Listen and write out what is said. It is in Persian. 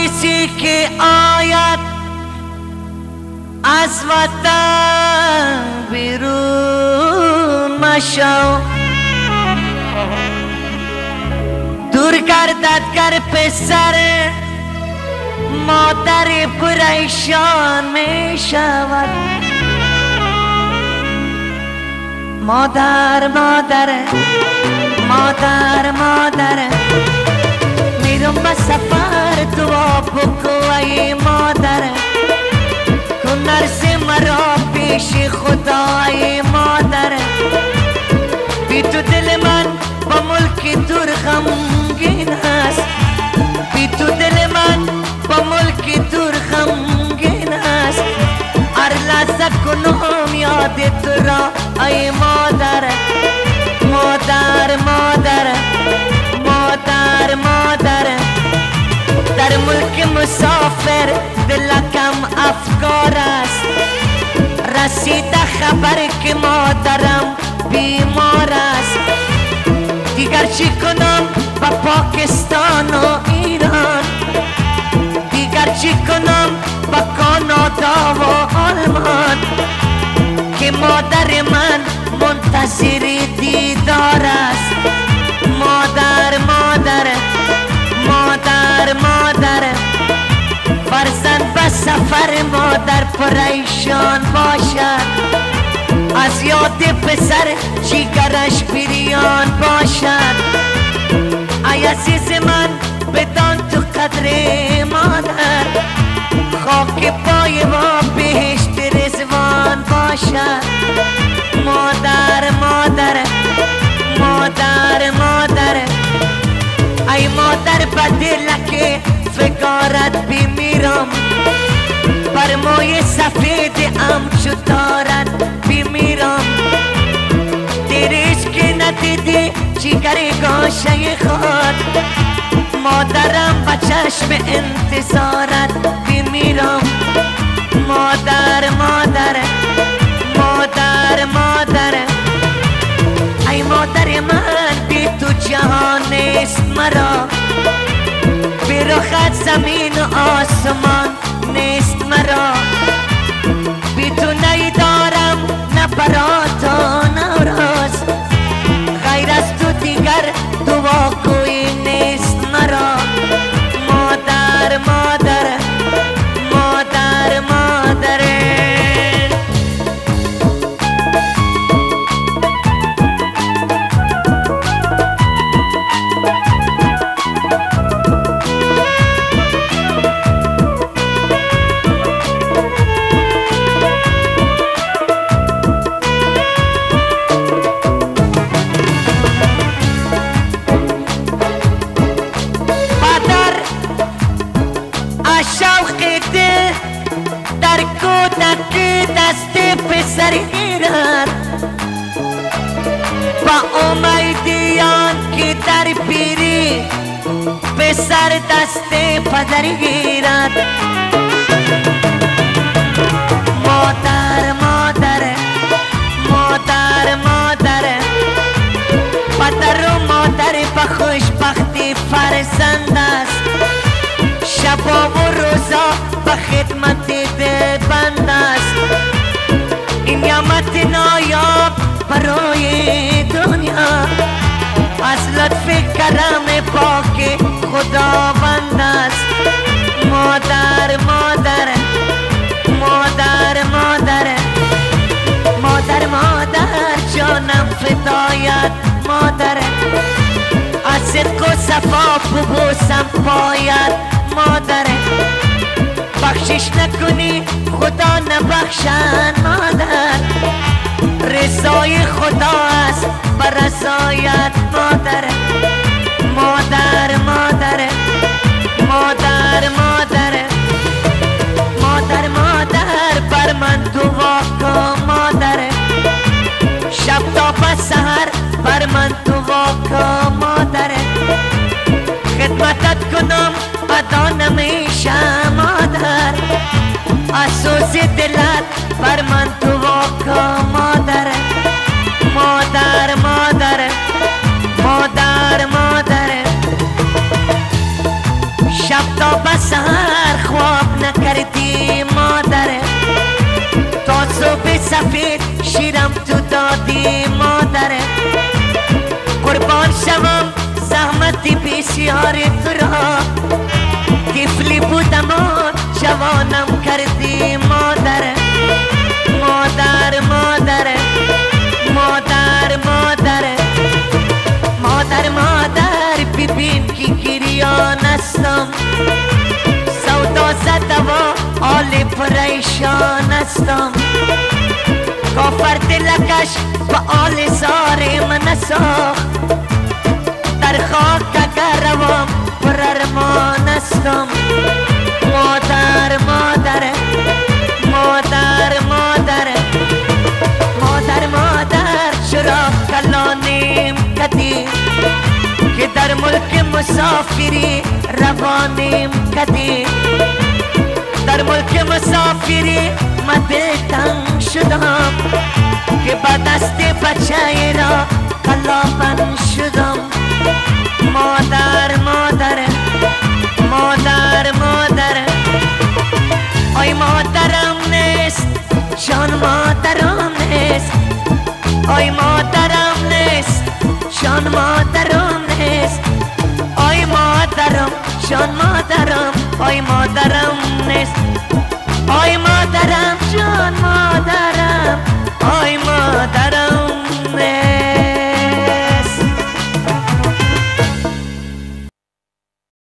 کسی که آید از وطن بیرون مشو، دور گردد گر پسر مادر پریشان می شود. مادر مادر مادر مادر میرم به سفر دعا بکو ای مادر، کن نرس مرا پیش خدا ای مادر. بی تو دل من با ملک دور غمگین است، بی تو دل من با ملک دور غمگین است. هر لحظه کنم یاد تو را ای مادر. مادر مادر مادر مادر در ملک مسافر دلکم افکار است، رسیده خبر که مادرم بیمار است. دیگر چی کنم با پاکستان و ایران، دیگر چی کنم با کانادا و آلمان، که مادر من منتظر دیدار است. مادر مادر مادر مادر فرزند به سفر مادر پریشان باشد، از یاد پسر جیگرش بریان باشد. ای عزیز من بدان تو قدر مادر، خاک پای ما بهشت رضوان باشد. مادر مادر مادر مادر ای مادر بدلک فکارت بمیرم، بر موی سفید امچو دارد بمیرم. دیرش که ندیدی جگر گاشه خود، مادرم با چشم انتظارت بمیرم. مادر مادر مادر مادر ای مادر من بی تو جهان نیست مرا، بی رخت زمین و آسمان نیست مرا. بی تو نیدارم نه برات و نه راست، غیر از تو دیگر دعا کوی نیست مرا. مادر مادر مادر مادر در کودکی دست پسر گیرد، با امیدیان که در پیری پسر دست پدر گیرد. مادر مادر مادر مادر پدر و مادر به خوشبختی فرزند است، شبا و روزا به خدمت دلبند است. این نعمت نایاب برای دنیا از لطف کرم پاک خداوند است. مادر مادر مادر مادر مادر مادر جانم فدایت مادر، از صدق و صفا ببوسم پایت مادر. بخشش نکنی خدا نبخشن مادر، رضای خدا است بر رضایت مادر. مادر مادر مادر مادر مادر مادر بر من دعا کن مادر، شب تا به سحر بر من دعا کن مادر. خدمتت کنم ادا نمیشه مادر، از سوز دلت بر من دعا کن مادر. مادر مادر مادر مادر شب تا به سحر صبح سفید شیرم تو دادی مادره قربان شوم زحمتی بسیار تو را طفلی بودم و جوانم کردی مادره مادر مادر مادر مادر مادر مادر ببین که گریان هستم سودا زده و حال پریشان هستم کافر دلکش و آل زار من ساخت در خاک اگر روم پر ارمان هستم مادر مادر مادر مادر مادر مادر چرا کلانیم کدی که در ملک مسافری روانیم کدی در ملک مسافری من دلتنگ شدم که با دست بچه را کلافن شدم مادر مادر مادر مادر آی مادرم نیست جان مادرم نیست آی مادرم نیست جان مادرم نیست آی مادرم جان مادرم آی مادرم نیست